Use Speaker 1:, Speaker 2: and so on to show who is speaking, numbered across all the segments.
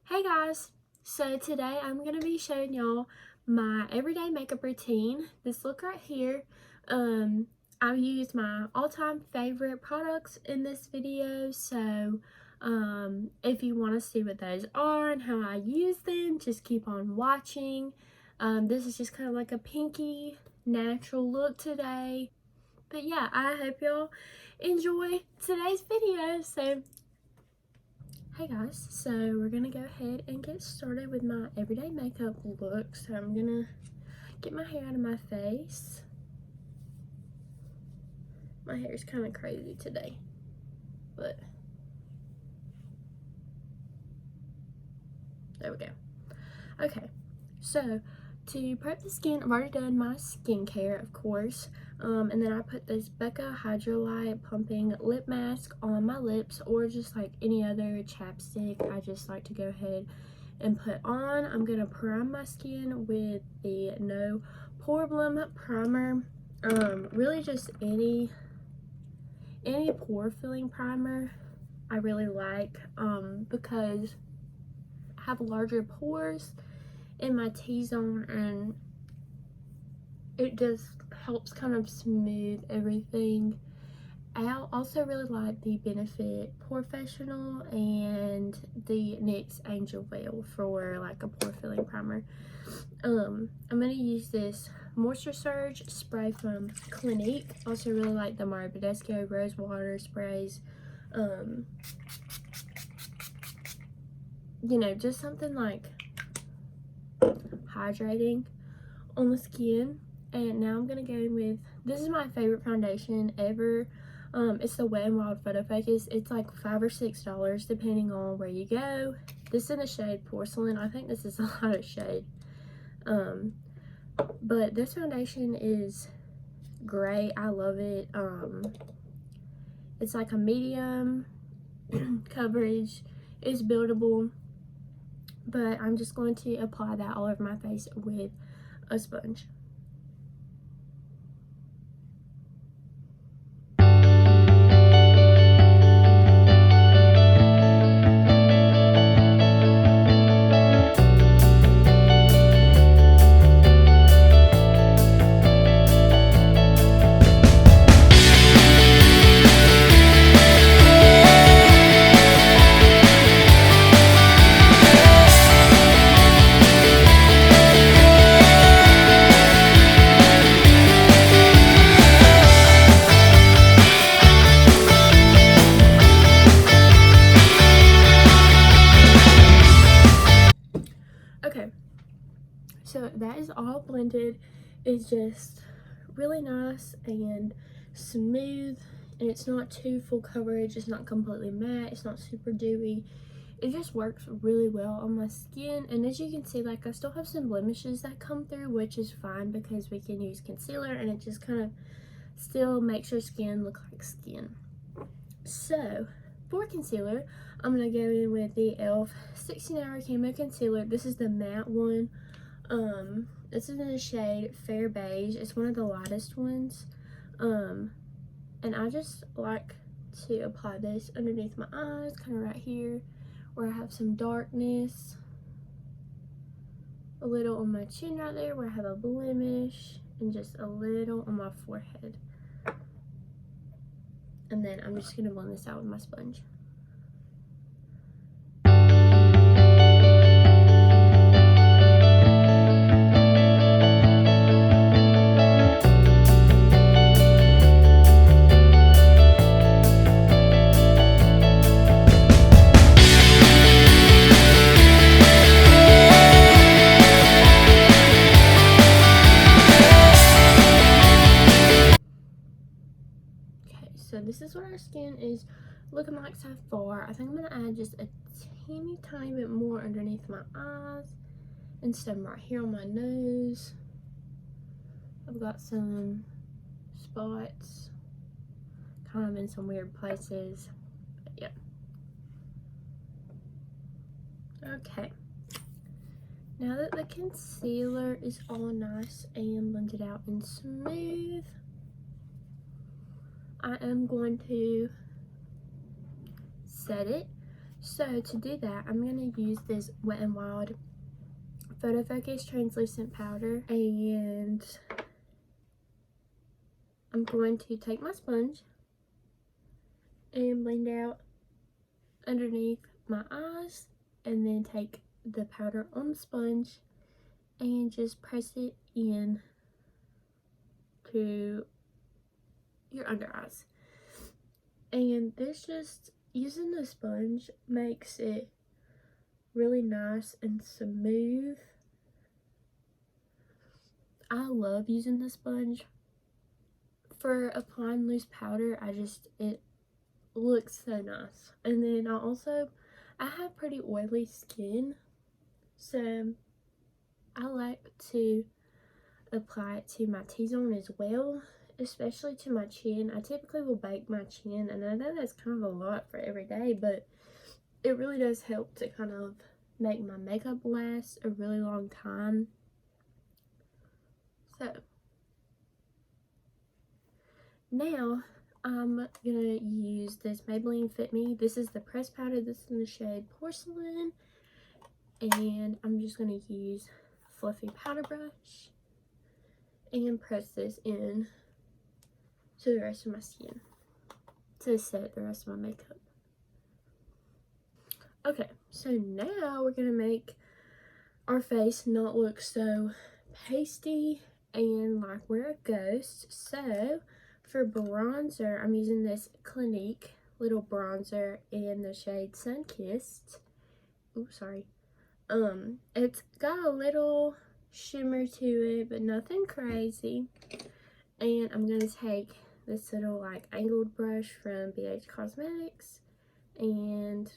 Speaker 1: Hey guys, so today I'm going to be showing y'all my everyday makeup routine. This look right here, I use my all-time favorite products in this video, so if you want to see what those are and how I use them, just keep on watching. This is just kind of like a pinky natural look today, but yeah, I hope y'all enjoy today's video. So hey guys, so we're gonna go ahead and get started with my everyday makeup look. So I'm gonna get my hair out of my face. My hair is kind of crazy today, but there we go. Okay, so to prep the skin, I've already done my skincare, of course, and then I put this Becca Hydrolite Pumping Lip Mask on my lips, or just like any other chapstick I just like to go ahead and put on. I'm gonna prime my skin with the No Problem Primer. Really just any pore filling primer I really like, because I have larger pores in my T-zone, and it just helps kind of smooth everything out. Also really like the Benefit Porefessional and the NYX Angel Veil for like a pore filling primer. I'm gonna use this Moisture Surge spray from Clinique. Also really like the Mario Badescu Rose Water sprays. You know, just something like hydrating on the skin. And now I'm gonna go in with, this is my favorite foundation ever. It's the Wet n Wild Photo Focus. It's like $5 or $6 depending on where you go. This is in the shade Porcelain. I think this is a lot of shade. But this foundation is great. I love it. It's like a medium coverage. It's buildable, but I'm just going to apply that all over my face with a sponge. Okay, so that is all blended. It's just really nice and smooth, and it's not too full coverage. It's not completely matte. It's not super dewy. It just works really well on my skin. And as you can see, like, I still have some blemishes that come through, which is fine because we can use concealer and it just kind of still makes your skin look like skin. So for concealer, I'm gonna go in with the e.l.f. 16 Hour Camo Concealer. This is the matte one. This is in the shade Fair Beige. It's one of the lightest ones. And I just like to apply this underneath my eyes, kind of right here where I have some darkness. A little on my chin right there where I have a blemish, and just a little on my forehead. And then I'm just gonna blend this out with my sponge. So this is what our skin is looking like so far. I think I'm going to add just a teeny tiny bit more underneath my eyes and some right here on my nose. I've got some spots kind of in some weird places. But yeah. Okay. Now that the concealer is all nice and blended out and smooth, I am going to set it. So to do that, I'm going to use this Wet n Wild Photo Focus translucent powder, and I'm going to take my sponge and blend out underneath my eyes, and then take the powder on the sponge and just press it in to your under eyes. And this, just using the sponge makes it really nice and smooth. I love using the sponge for applying loose powder. It looks so nice. And then I have pretty oily skin, so I like to apply it to my T-zone as well, especially to my chin. I typically will bake my chin, and I know that's kind of a lot for every day, but it really does help to kind of make my makeup last a really long time. So now I'm gonna use this Maybelline Fit Me. This is the pressed powder. This is in the shade Porcelain, and I'm just gonna use a fluffy powder brush and press this in to the rest of my skin to set the rest of my makeup. Okay, so now we're gonna make our face not look so pasty and like we're a ghost. So for bronzer, I'm using this Clinique little bronzer in the shade Sunkissed. Ooh, sorry. It's got a little shimmer to it, but nothing crazy. And I'm gonna take this little like angled brush from BH Cosmetics, and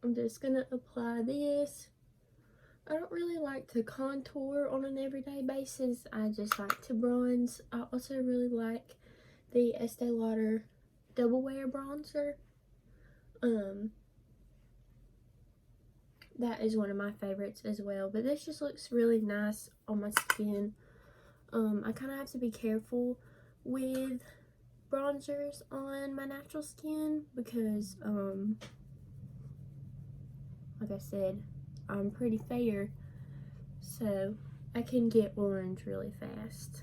Speaker 1: I'm just gonna apply this. I don't really like to contour on an everyday basis. I just like to bronze. I also really like the Estee Lauder Double Wear Bronzer. That is one of my favorites as well. But this just looks really nice on my skin. I kind of have to be careful with bronzers on my natural skin because, like I said, I'm pretty fair, so I can get orange really fast.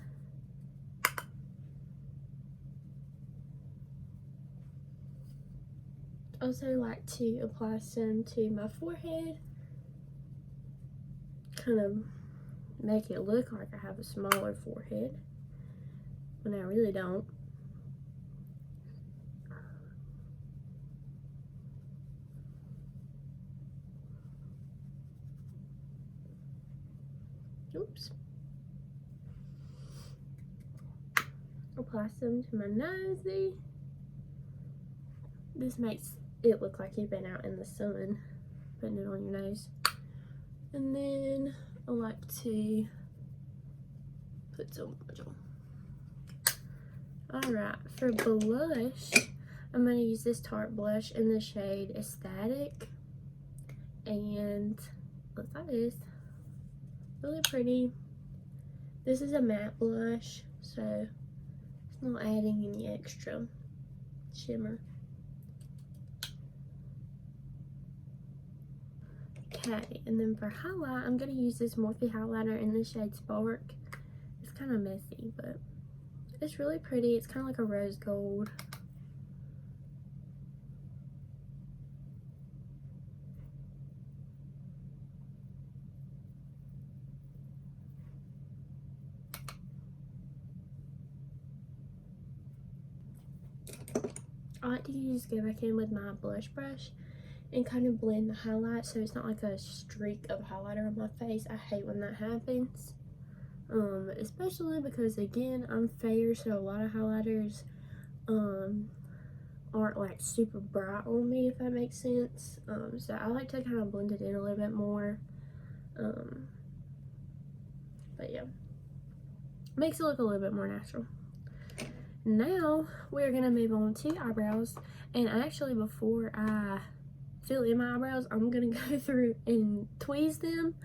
Speaker 1: Also like to apply some to my forehead, kind of make it look like I have a smaller forehead when I really don't. Oops. Apply some to my nosy. This makes it look like you've been out in the sun, putting it on your nose. And then I like to put some on. Alright, for blush, I'm going to use this Tarte blush in the shade Ecstatic. And looks like this. Really pretty. This is a matte blush, so it's not adding any extra shimmer. Okay, and then for highlight, I'm going to use this Morphe highlighter in the shade Spark. It's kind of messy, but it's really pretty. It's kind of like a rose gold. I like to just go back in with my blush brush and kind of blend the highlight so it's not like a streak of highlighter on my face. I hate when that happens. Especially because, again, I'm fair, so a lot of highlighters aren't like super bright on me, if that makes sense. So I like to kind of blend it in a little bit more. But yeah, makes it look a little bit more natural. Now we're gonna move on to eyebrows, and actually before I fill in my eyebrows, I'm gonna go through and tweeze them.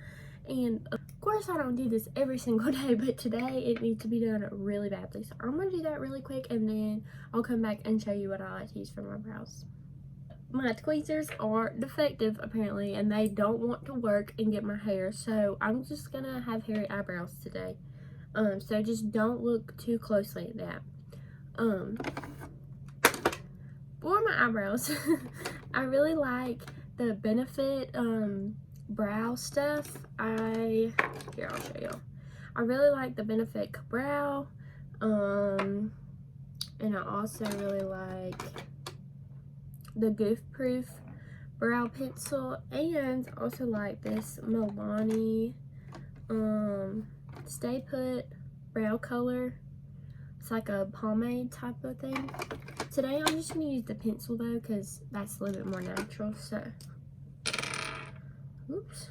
Speaker 1: And of course I don't do this every single day, but today it needs to be done really badly, so I'm gonna do that really quick, and then I'll come back and show you what I like to use for my brows. my tweezers are defective apparently, and they don't want to work and get my hair, so I'm just gonna have hairy eyebrows today. So just don't look too closely at that. For my eyebrows, I really like the Benefit brow stuff. Here, I'll show y'all. I really like the Benefit brow, and I also really like the Goof Proof brow pencil, and also like this Milani Stay Put brow color. It's like a pomade type of thing. Today I'm just gonna use the pencil though, because that's a little bit more natural. So, oops.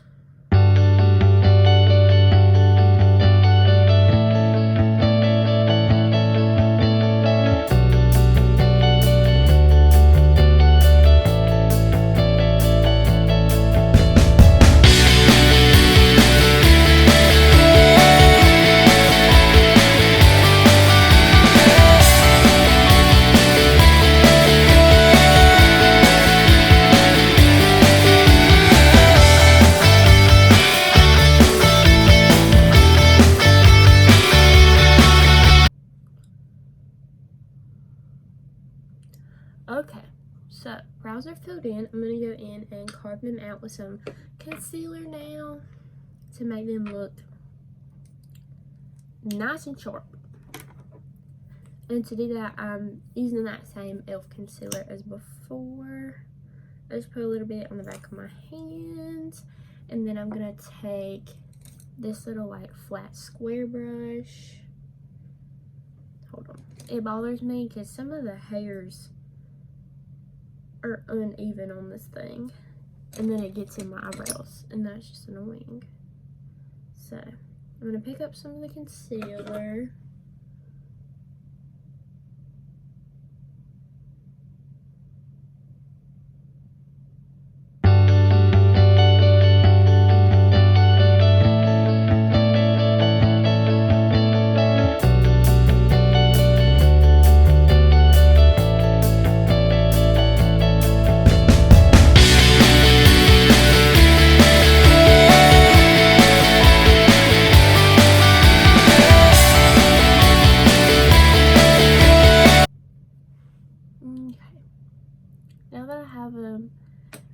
Speaker 1: Okay, so brows are filled in. I'm going to go in and carve them out with some concealer now to make them look nice and sharp. And to do that, I'm using that same e.l.f. concealer as before. I just put a little bit on the back of my hands, and then I'm going to take this little like flat square brush. Hold on. It bothers me because some of the hairs are uneven on this thing, and then it gets in my eyebrows, and that's just annoying. So I'm gonna pick up some of the concealer,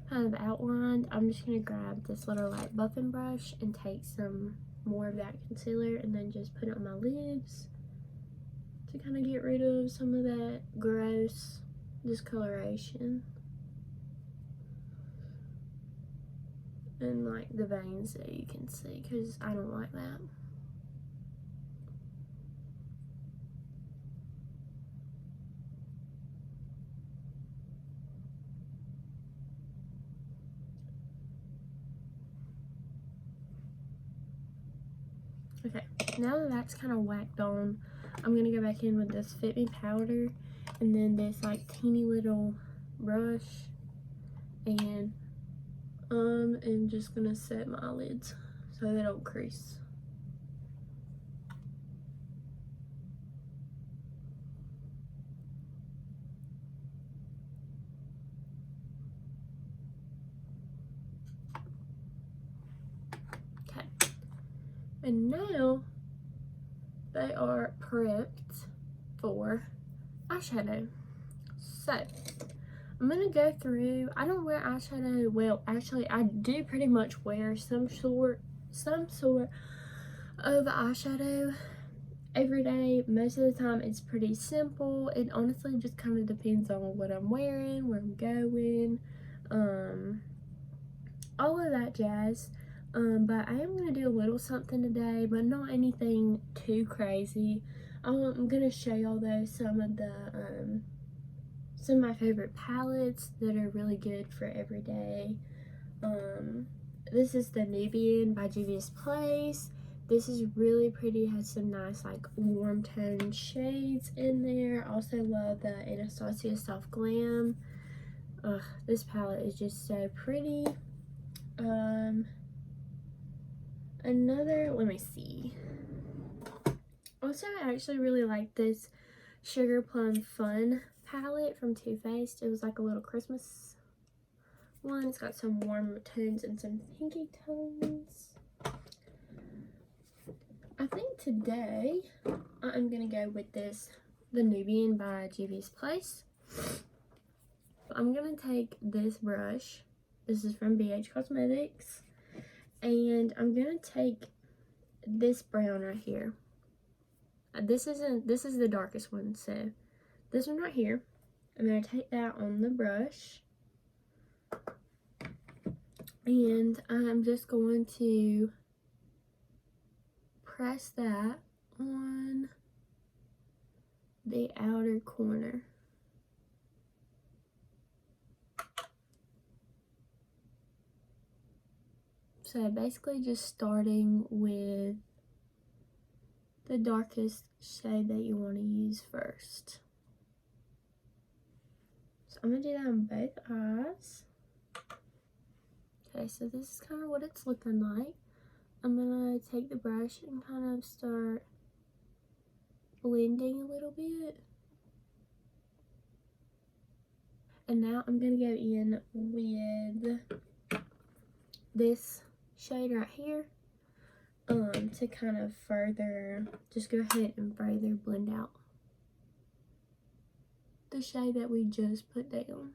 Speaker 1: kind of outlined. I'm just gonna grab this little like buffing brush and take some more of that concealer and then just put it on my lids to kind of get rid of some of that gross discoloration and like the veins that you can see, because I don't like that. Okay, now that that's kind of whacked on, I'm gonna go back in with this Fit Me powder and then this like teeny little brush, and I'm just gonna set my eyelids so they don't crease. Okay, and now they are prepped for eyeshadow. So I'm gonna go through. I don't wear eyeshadow. Well, actually, I do pretty much wear some sort of eyeshadow every day. Most of the time, it's pretty simple. It honestly just kind of depends on what I'm wearing, where I'm going, all of that jazz. But I am gonna do a little something today, but not anything too crazy. I'm gonna show y'all though some of my favorite palettes that are really good for every day. This is the Nubian by Juvia's Place. This is really pretty, has some nice like warm tone shades in there. I also love the Anastasia Soft Glam. This palette is just so pretty. Let me see. Also, I actually really like this Sugar Plum Fun palette from Too Faced. It was like a little Christmas one. It's got some warm tones and some pinky tones. I think today I'm gonna go with this, the Nubian by Juvia's Place. I'm gonna take this brush. This is from BH Cosmetics. And I'm gonna take this brown right here. This is the darkest one, so this one right here. I'm gonna take that on the brush. And I'm just going to press that on the outer corner. So basically just starting with the darkest shade that you want to use first. So I'm going to do that on both eyes. Okay, so this is kind of what it's looking like. I'm going to take the brush and kind of start blending a little bit. And now I'm going to go in with this shade right here to kind of further, just go ahead and further blend out the shade that we just put down.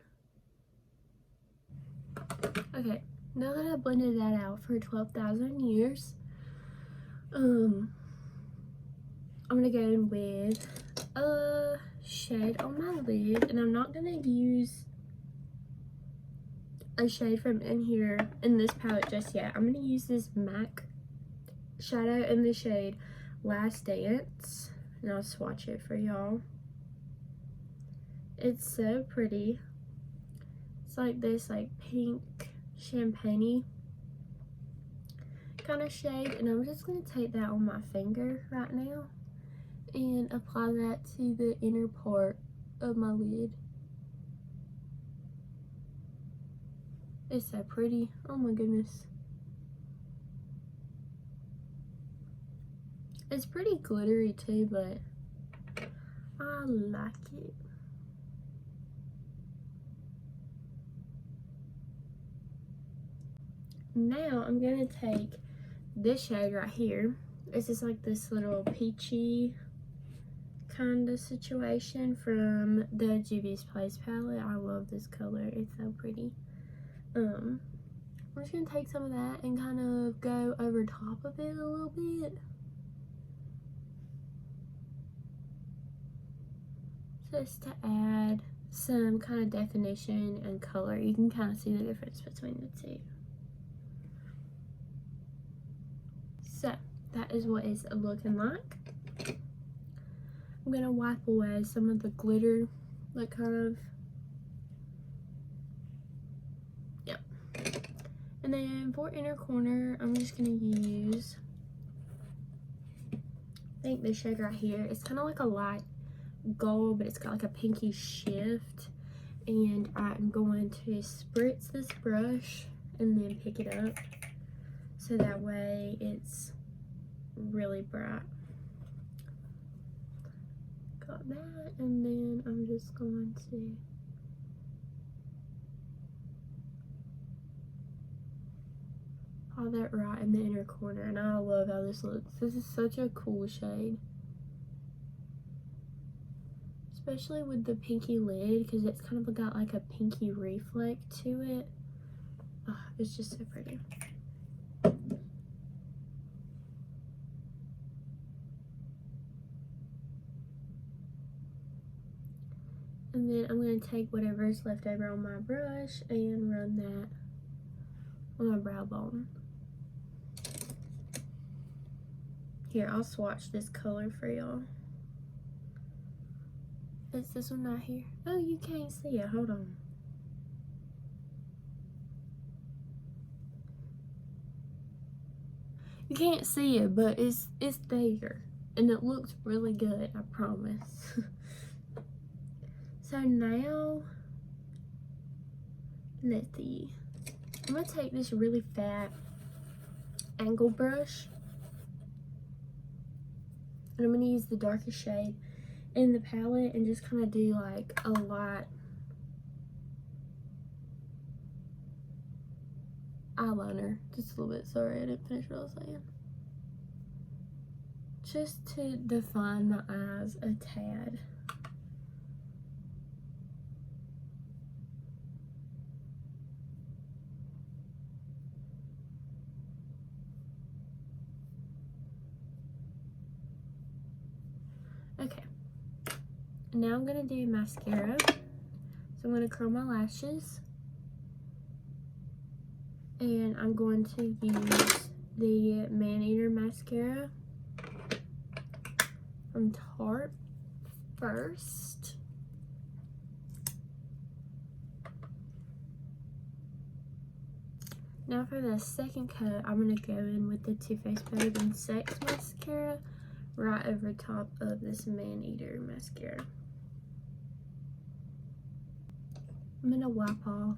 Speaker 1: Okay, now that I blended that out for 12,000 years, I'm gonna go in with a shade on my lid, and I'm not gonna use a shade from in here in this palette just yet. I'm gonna use this MAC shadow in the shade Last Dance, and I'll swatch it for y'all. It's so pretty. It's like this like pink champagne-y kind of shade, and I'm just gonna take that on my finger right now and apply that to the inner part of my lid. It's so pretty. Oh my goodness. It's pretty glittery too, but I like it. Now I'm gonna take this shade right here. It's just like this little peachy kind of situation from the Juvia's Place palette. I love this color. It's so pretty. I'm just gonna take some of that and kind of go over top of it a little bit. Just to add some kind of definition and color. You can kind of see the difference between the two. So that is what it's looking like. I'm gonna wipe away some of the glitter, like kind of, yep. And then for inner corner, I'm just gonna use, I think this shade right here. It's kind of like a light gold, but it's got like a pinky shift. And I'm going to spritz this brush and then pick it up, so that way it's really bright. Got that, and then I'm just going to all that right in the inner corner. And I love how this looks. This is such a cool shade, especially with the pinky lid, because it's kind of got like a pinky reflect to it. Oh, it's just so pretty. And then I'm going to take whatever's left over on my brush and run that on my brow bone. Here, I'll swatch this color for y'all. It's this one right here. Oh, you can't see it. Hold on. You can't see it, but it's there. And it looks really good, I promise. So now, let's see. I'm going to take this really fat angle brush, and I'm going to use the darkest shade in the palette and just kind of do like a light eyeliner just a little bit. Sorry, I didn't finish what I was saying. Just to define my eyes a tad. Okay, now I'm going to do mascara. So I'm going to curl my lashes. And I'm going to use the Maneater mascara from Tarte first. Now for the second coat, I'm going to go in with the Too Faced Better Than Sex mascara right over top of this Maneater mascara. I'm going to wipe off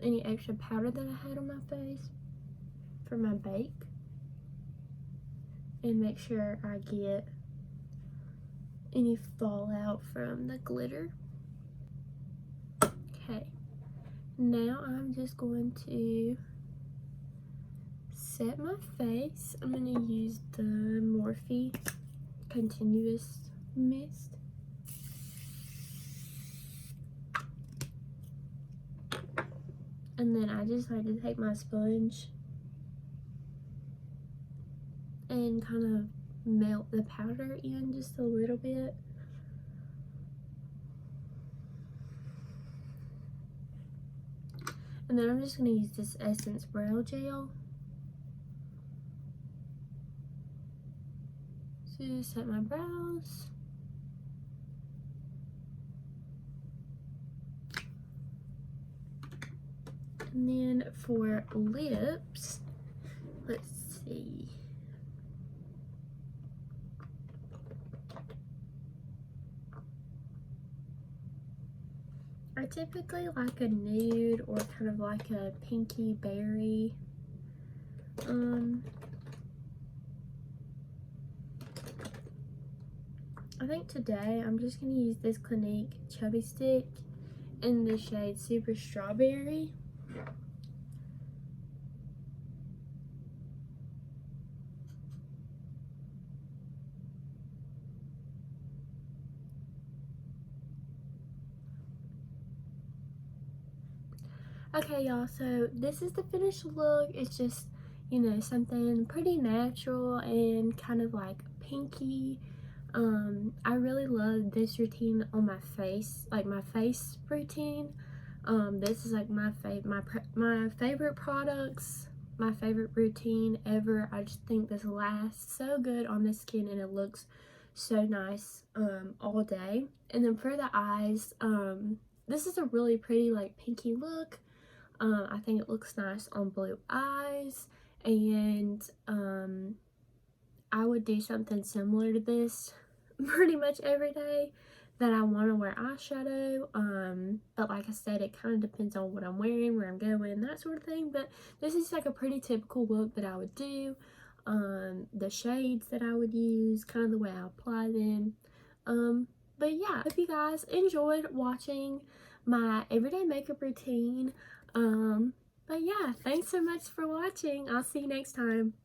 Speaker 1: any extra powder that I had on my face for my bake and make sure I get any fallout from the glitter. Okay, now I'm just going to set my face. I'm going to use the Morphe Continuous Mist. And then I just like to take my sponge and kind of melt the powder in just a little bit. And then I'm just going to use this Essence Brow Gel to set my brows. And then for lips, let's see. I typically like a nude or kind of like a pinky berry. I think today I'm just going to use this Clinique Chubby Stick in the shade Super Strawberry. Okay, y'all, so this is the finished look. It's just, you know, something pretty natural and kind of like pinky. I really love this routine on my face, like my face routine. This is like my favorite products, my favorite routine ever. I just think this lasts so good on the skin and it looks so nice all day. And then for the eyes, this is a really pretty like pinky look. I think it looks nice on blue eyes, and I would do something similar to this pretty much every day that I want to wear eyeshadow. But like I said, it kind of depends on what I'm wearing, where I'm going, that sort of thing. But this is like a pretty typical look that I would do. The shades that I would use, kind of the way I apply them. But yeah, I hope you guys enjoyed watching my everyday makeup routine. But yeah, thanks so much for watching. I'll see you next time.